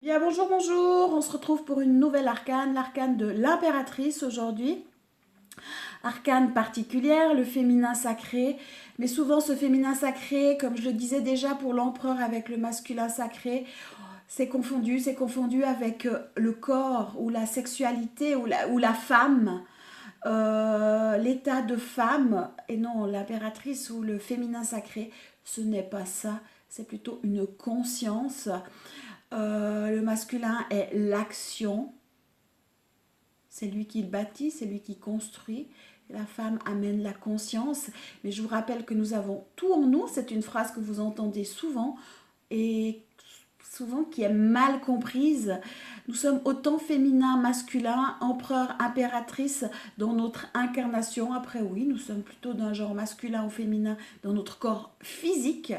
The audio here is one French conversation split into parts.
Bien, bonjour, bonjour. On se retrouve pour une nouvelle arcane, l'arcane de l'impératrice aujourd'hui. Arcane particulière, le féminin sacré. Mais souvent, ce féminin sacré, comme je le disais déjà pour l'empereur avec le masculin sacré, c'est confondu avec le corps ou la sexualité ou la femme. L'état de femme, et non l'impératrice ou le féminin sacré, ce n'est pas ça. C'est plutôt une conscience. Le masculin est l'action, c'est lui qui le bâtit, c'est lui qui construit. La femme amène la conscience. Mais je vous rappelle que nous avons tout en nous. C'est une phrase que vous entendez souvent et souvent qui est mal comprise. Nous sommes autant féminin, masculin, empereur, impératrice dans notre incarnation. Après, oui, nous sommes plutôt d'un genre masculin ou féminin dans notre corps physique.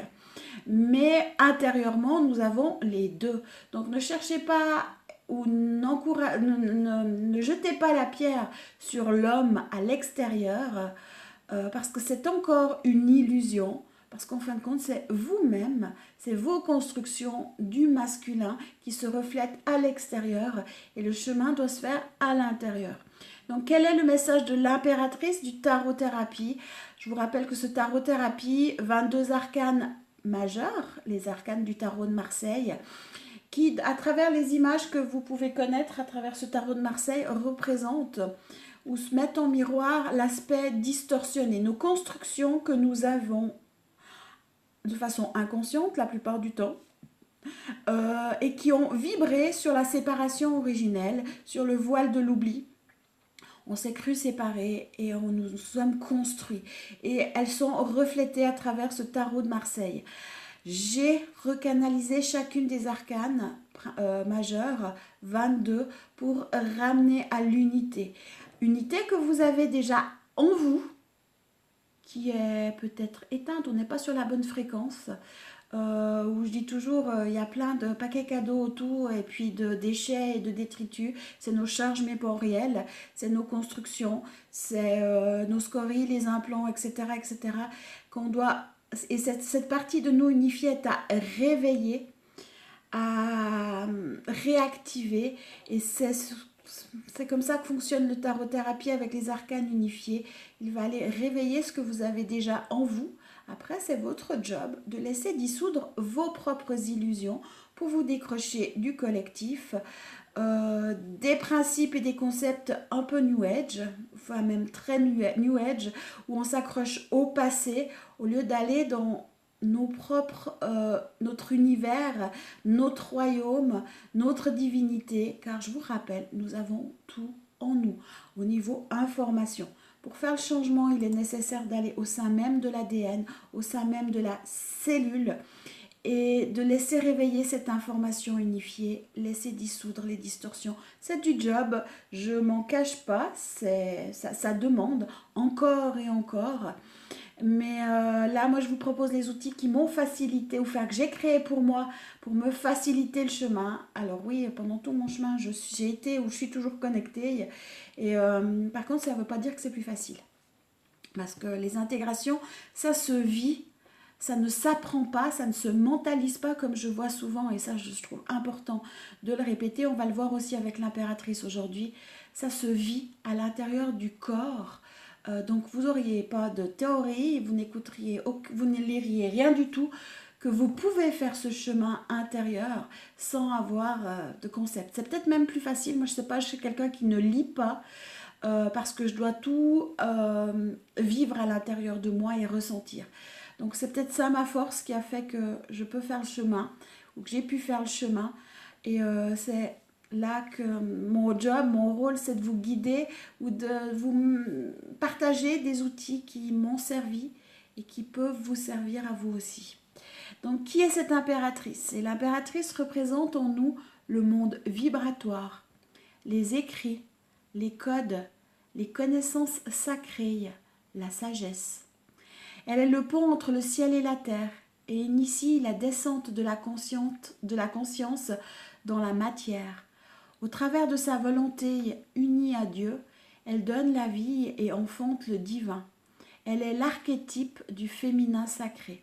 Mais intérieurement, nous avons les deux. Donc ne cherchez pas ou ne jetez pas la pierre sur l'homme à l'extérieur parce que c'est encore une illusion. Parce qu'en fin de compte, c'est vous-même, c'est vos constructions du masculin qui se reflètent à l'extérieur et le chemin doit se faire à l'intérieur. Donc, quel est le message de l'impératrice du tarot-thérapie? Je vous rappelle que ce tarot-thérapie, 22 arcanes majeurs, les arcanes du tarot de Marseille, qui, à travers les images que vous pouvez connaître à travers ce tarot de Marseille, représentent ou se mettent en miroir l'aspect distorsionné, nos constructions que nous avons de façon inconsciente la plupart du temps, et qui ont vibré sur la séparation originelle, sur le voile de l'oubli. On s'est cru séparés et on nous sommes construits. Et elles sont reflétées à travers ce tarot de Marseille. J'ai recanalisé chacune des arcanes majeures, 22, pour ramener à l'unité. Unité que vous avez déjà en vous, qui est peut-être éteinte, on n'est pas sur la bonne fréquence. Où je dis toujours, il y a plein de paquets cadeaux autour et puis de déchets et de détritus. C'est nos charges mémorielles, c'est nos constructions, c'est nos scories, les implants, etc., etc. Qu'on doit, et cette partie de nous unifiée est à réveiller, à réactiver. Et c'est comme ça que fonctionne le tarot-thérapie avec les arcanes unifiés. Il va aller réveiller ce que vous avez déjà en vous. Après, c'est votre job de laisser dissoudre vos propres illusions pour vous décrocher du collectif, des principes et des concepts un peu New Age, enfin même très New Age, où on s'accroche au passé au lieu d'aller dans nos propres, notre univers, notre royaume, notre divinité, car je vous rappelle, nous avons tout en nous, au niveau information. Pour faire le changement, il est nécessaire d'aller au sein même de l'ADN, au sein même de la cellule, et de laisser réveiller cette information unifiée, laisser dissoudre les distorsions. C'est du job, je m'en cache pas, ça demande encore et encore. Mais là, moi, je vous propose les outils qui m'ont facilité, ou enfin que j'ai créé pour moi, pour me faciliter le chemin. Alors oui, pendant tout mon chemin, j'ai été ou je suis toujours connectée. Et par contre, ça ne veut pas dire que c'est plus facile. Parce que les intégrations, ça se vit, ça ne s'apprend pas, ça ne se mentalise pas comme je vois souvent, et ça je trouve important de le répéter. On va le voir aussi avec l'impératrice aujourd'hui. Ça se vit à l'intérieur du corps. Donc vous n'auriez pas de théorie, vous n'écouteriez, vous ne liriez rien du tout, que vous pouvez faire ce chemin intérieur sans avoir de concept. C'est peut-être même plus facile, moi je ne sais pas, je suis quelqu'un qui ne lit pas, parce que je dois tout vivre à l'intérieur de moi et ressentir. Donc c'est peut-être ça ma force qui a fait que je peux faire le chemin, ou que j'ai pu faire le chemin. Et c'est là que mon job, mon rôle, c'est de vous guider ou de vous partager des outils qui m'ont servi et qui peuvent vous servir à vous aussi. Donc qui est cette impératrice? Et l'impératrice représente en nous le monde vibratoire, les écrits, les codes, les connaissances sacrées, la sagesse. Elle est le pont entre le ciel et la terre et initie la descente de la conscience dans la matière. Au travers de sa volonté unie à Dieu, elle donne la vie et enfante le divin. Elle est l'archétype du féminin sacré.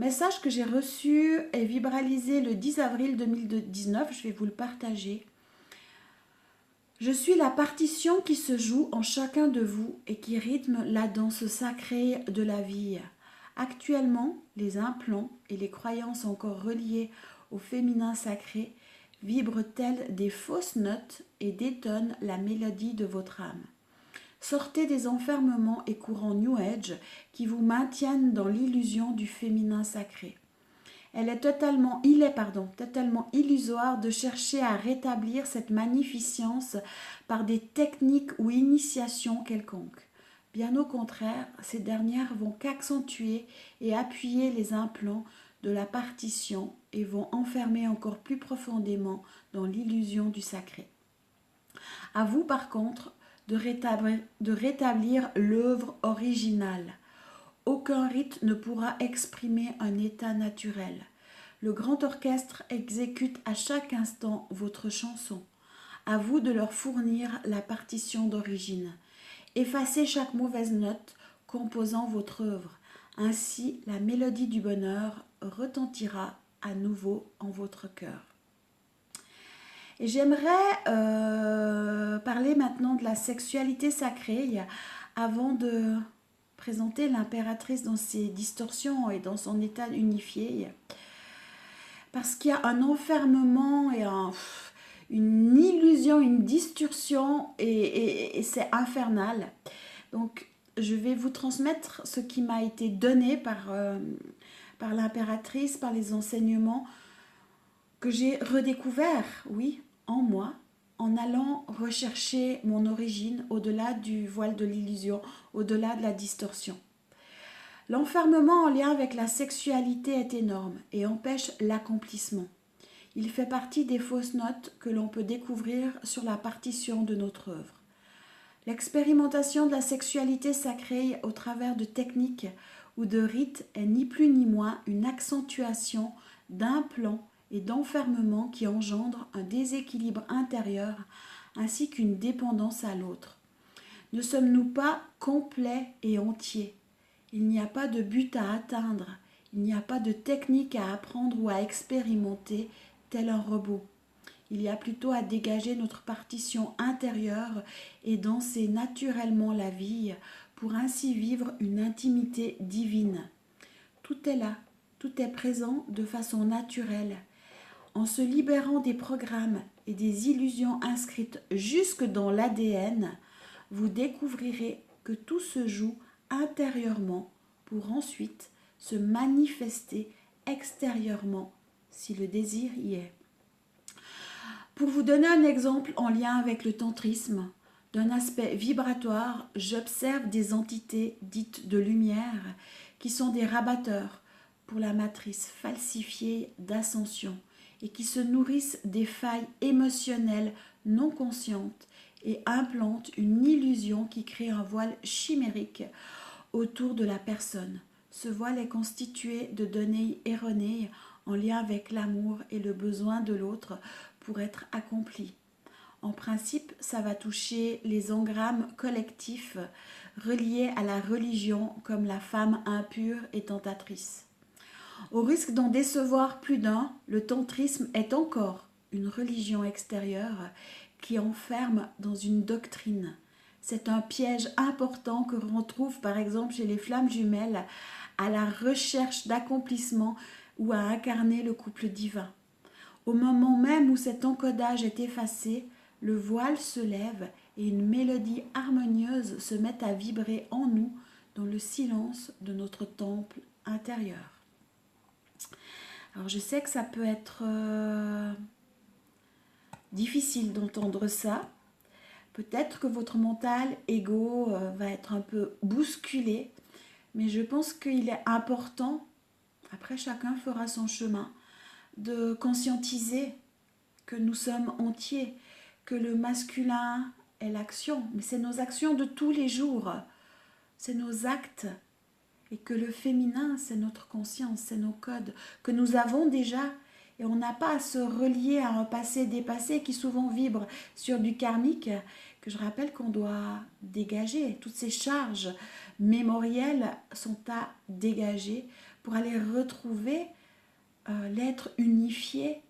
Message que j'ai reçu et vibralisé le 10 avril 2019, je vais vous le partager. Je suis la partition qui se joue en chacun de vous et qui rythme la danse sacrée de la vie. Actuellement, les implants et les croyances encore reliées au féminin sacré vibrent telles des fausses notes et détonnent la mélodie de votre âme. Sortez des enfermements et courants New Age qui vous maintiennent dans l'illusion du féminin sacré. Il est totalement illusoire de chercher à rétablir cette magnificence par des techniques ou initiations quelconques. Bien au contraire, ces dernières vont qu'accentuer et appuyer les implants de la partition et vont enfermer encore plus profondément dans l'illusion du sacré. À vous par contre de rétablir l'œuvre originale. Aucun rite ne pourra exprimer un état naturel. Le grand orchestre exécute à chaque instant votre chanson. À vous de leur fournir la partition d'origine. Effacez chaque mauvaise note composant votre œuvre. Ainsi, la mélodie du bonheur retentira à nouveau en votre cœur. Et j'aimerais parler maintenant de la sexualité sacrée avant de présenter l'impératrice dans ses distorsions et dans son état unifié. Parce qu'il y a un enfermement et une illusion, une distorsion et c'est infernal. Donc je vais vous transmettre ce qui m'a été donné par l'impératrice, par les enseignements que j'ai redécouvert, oui, en moi, en allant rechercher mon origine au-delà du voile de l'illusion, au-delà de la distorsion. L'enfermement en lien avec la sexualité est énorme et empêche l'accomplissement. Il fait partie des fausses notes que l'on peut découvrir sur la partition de notre œuvre. L'expérimentation de la sexualité sacrée au travers de techniques ou de rites est ni plus ni moins une accentuation d'un plan et d'enfermement qui engendre un déséquilibre intérieur ainsi qu'une dépendance à l'autre. Ne sommes-nous pas complets et entiers? Il n'y a pas de but à atteindre, il n'y a pas de technique à apprendre ou à expérimenter tel un robot. Il y a plutôt à dégager notre partition intérieure et danser naturellement la vie pour ainsi vivre une intimité divine. Tout est là, tout est présent de façon naturelle. En se libérant des programmes et des illusions inscrites jusque dans l'ADN, vous découvrirez que tout se joue intérieurement pour ensuite se manifester extérieurement si le désir y est. Pour vous donner un exemple en lien avec le tantrisme, d'un aspect vibratoire, j'observe des entités dites de lumière qui sont des rabatteurs pour la matrice falsifiée d'ascension et qui se nourrissent des failles émotionnelles non conscientes et implantent une illusion qui crée un voile chimérique autour de la personne. Ce voile est constitué de données erronées en lien avec l'amour et le besoin de l'autre pour être accompli. En principe, ça va toucher les engrammes collectifs reliés à la religion comme la femme impure et tentatrice. Au risque d'en décevoir plus d'un, le tantrisme est encore une religion extérieure qui enferme dans une doctrine. C'est un piège important que l'on trouve par exemple chez les flammes jumelles à la recherche d'accomplissement ou à incarner le couple divin. Au moment même où cet encodage est effacé, le voile se lève et une mélodie harmonieuse se met à vibrer en nous dans le silence de notre temple intérieur. Alors je sais que ça peut être difficile d'entendre ça. Peut-être que votre mental égo va être un peu bousculé, mais je pense qu'il est important, après chacun fera son chemin, de conscientiser que nous sommes entiers, que le masculin est l'action, mais c'est nos actions de tous les jours, c'est nos actes, et que le féminin, c'est notre conscience, c'est nos codes, que nous avons déjà, et on n'a pas à se relier à un passé dépassé qui souvent vibre sur du karmique, que je rappelle qu'on doit dégager. Toutes ces charges mémorielles sont à dégager pour aller retrouver l'être unifié,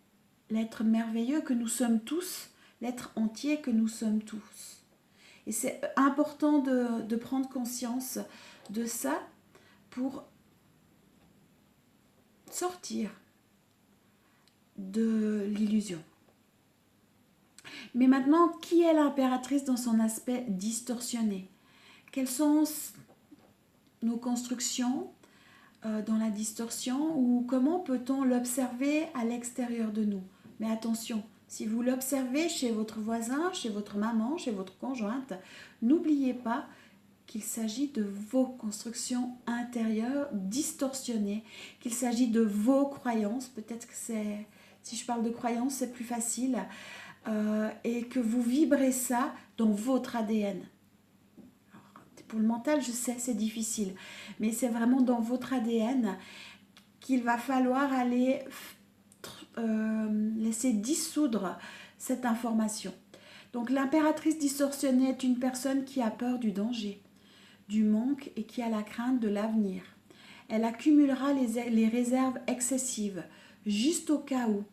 l'être merveilleux que nous sommes tous, l'être entier que nous sommes tous. Et c'est important de prendre conscience de ça pour sortir de l'illusion. Mais maintenant, qui est l'impératrice dans son aspect distorsionné? Quelles sont nos constructions dans la distorsion, ou comment peut-on l'observer à l'extérieur de nous? Mais attention, si vous l'observez chez votre voisin, chez votre maman, chez votre conjointe, n'oubliez pas qu'il s'agit de vos constructions intérieures distorsionnées, qu'il s'agit de vos croyances. Peut-être que si je parle de croyances, c'est plus facile, et que vous vibrez ça dans votre ADN. Pour le mental, je sais, c'est difficile, mais c'est vraiment dans votre ADN qu'il va falloir aller laisser dissoudre cette information. Donc l'impératrice distorsionnée est une personne qui a peur du danger, du manque et qui a la crainte de l'avenir. Elle accumulera les réserves excessives, juste au cas où.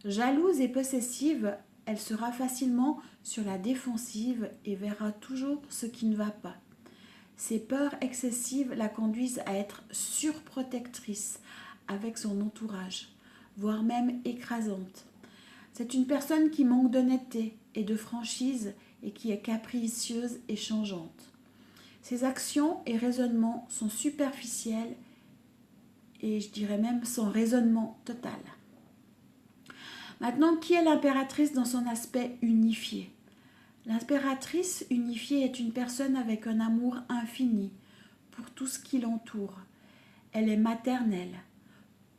Jalouse et possessive, elle sera facilement sur la défensive et verra toujours ce qui ne va pas. Ses peurs excessives la conduisent à être surprotectrice avec son entourage, voire même écrasante. C'est une personne qui manque d'honnêteté et de franchise et qui est capricieuse et changeante. Ses actions et raisonnements sont superficiels et je dirais même sans raisonnement total. Maintenant, qui est l'impératrice dans son aspect unifié? L'impératrice unifiée est une personne avec un amour infini pour tout ce qui l'entoure. Elle est maternelle.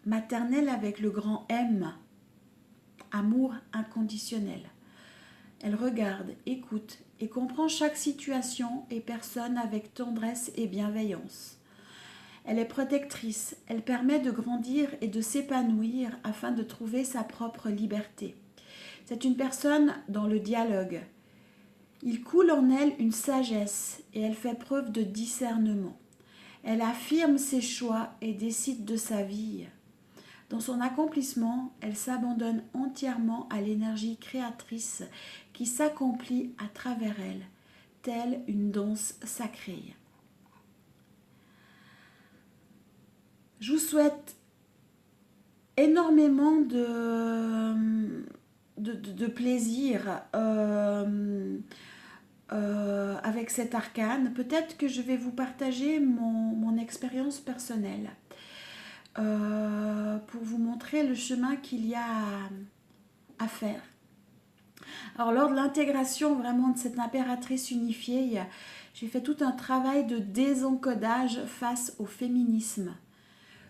Maternelle avec le grand M. Amour inconditionnel. Elle regarde, écoute et comprend chaque situation et personne avec tendresse et bienveillance. Elle est protectrice, elle permet de grandir et de s'épanouir afin de trouver sa propre liberté. C'est une personne dans le dialogue. Il coule en elle une sagesse et elle fait preuve de discernement. Elle affirme ses choix et décide de sa vie. Dans son accomplissement, elle s'abandonne entièrement à l'énergie créatrice qui s'accomplit à travers elle, telle une danse sacrée. Je vous souhaite énormément de plaisir avec cet arcane. Peut-être que je vais vous partager mon expérience personnelle pour vous montrer le chemin qu'il y a à faire. Alors lors de l'intégration vraiment de cette impératrice unifiée, j'ai fait tout un travail de désencodage face au féminisme.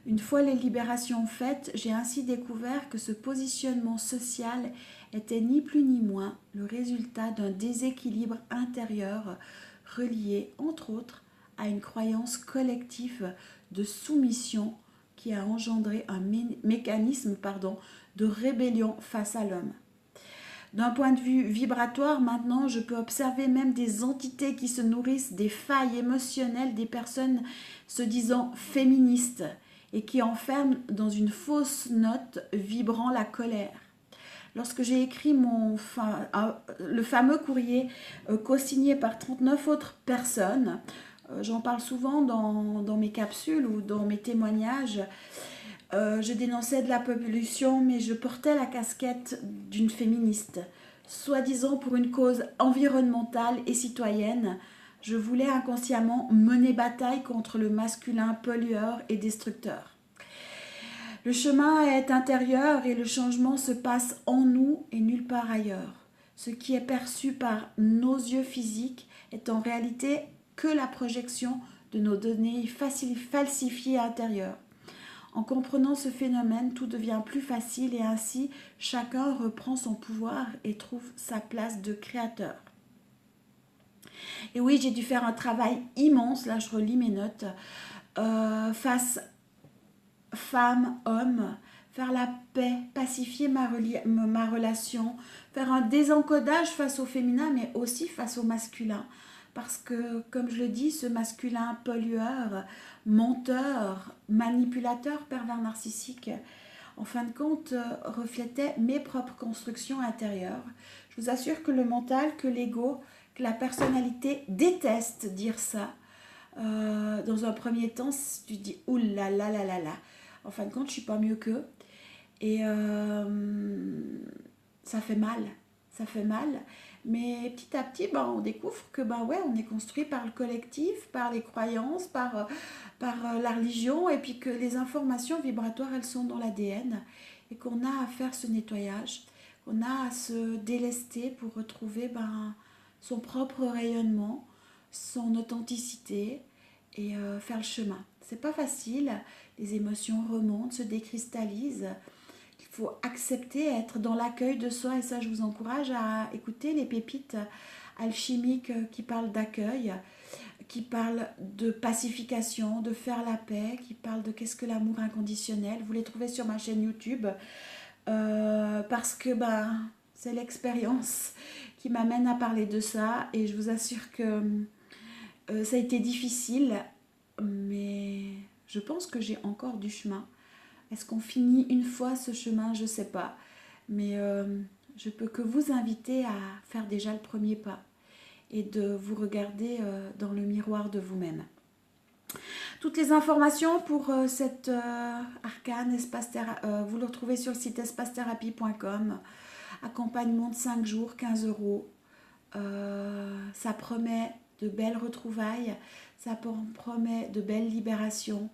Une fois les libérations faites, j'ai ainsi découvert que ce positionnement social était ni plus ni moins le résultat d'un déséquilibre intérieur relié, entre autres, à une croyance collective de soumission qui a engendré un mécanisme de rébellion face à l'homme. D'un point de vue vibratoire, maintenant, je peux observer même des entités qui se nourrissent des failles émotionnelles des personnes se disant féministes et qui enferment dans une fausse note vibrant la colère. Lorsque j'ai écrit le fameux courrier co-signé par 39 autres personnes, j'en parle souvent dans mes capsules ou dans mes témoignages, je dénonçais de la pollution, mais je portais la casquette d'une féministe. Soi-disant pour une cause environnementale et citoyenne, je voulais inconsciemment mener bataille contre le masculin pollueur et destructeur. Le chemin est intérieur et le changement se passe en nous et nulle part ailleurs. Ce qui est perçu par nos yeux physiques est en réalité que la projection de nos données falsifiées intérieures. En comprenant ce phénomène, tout devient plus facile et ainsi chacun reprend son pouvoir et trouve sa place de créateur. Et oui, j'ai dû faire un travail immense, là je relis mes notes, face femme, homme, faire la paix, pacifier ma relation, faire un désencodage face au féminin mais aussi face au masculin. parce que, comme je le dis, ce masculin pollueur, menteur, manipulateur, pervers narcissique, en fin de compte, reflétait mes propres constructions intérieures. Je vous assure que le mental, que l'ego, que la personnalité déteste dire ça. Dans un premier temps, tu te dis « Ouh là là là là là ». En fin de compte, je ne suis pas mieux qu'eux. Et ça fait mal. Ça fait mal. Mais petit à petit, ben, on découvre que ouais, on est construit par le collectif, par les croyances, par la religion, et puis que les informations vibratoires, elles sont dans l'ADN, et qu'on a à faire ce nettoyage, qu'on a à se délester pour retrouver son propre rayonnement, son authenticité, et faire le chemin. C'est pas facile, les émotions remontent, se décristallisent. Il faut accepter, être dans l'accueil de soi, et ça je vous encourage à écouter les pépites alchimiques qui parlent d'accueil, qui parlent de pacification, de faire la paix, qui parlent de qu'est-ce que l'amour inconditionnel. Vous les trouvez sur ma chaîne YouTube, parce que c'est l'expérience qui m'amène à parler de ça, et je vous assure que ça a été difficile, mais je pense que j'ai encore du chemin. Est-ce qu'on finit une fois ce chemin? Je ne sais pas. Mais je peux que vous inviter à faire déjà le premier pas et de vous regarder dans le miroir de vous-même. Toutes les informations pour cette arcane, vous le retrouvez sur le site espace-thérapie.com. Accompagnement de 5 jours, 15 €. Ça promet de belles retrouvailles, ça promet de belles libérations.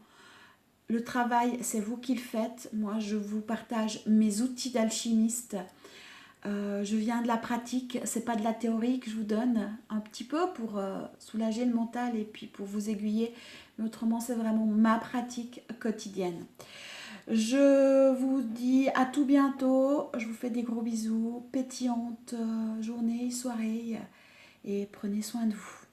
Le travail, c'est vous qui le faites. Moi, je vous partage mes outils d'alchimiste. Je viens de la pratique, c'est pas de la théorie que je vous donne, un petit peu pour soulager le mental et puis pour vous aiguiller. Mais autrement, c'est vraiment ma pratique quotidienne. Je vous dis à tout bientôt. Je vous fais des gros bisous. Pétillante journée, soirée. Et prenez soin de vous.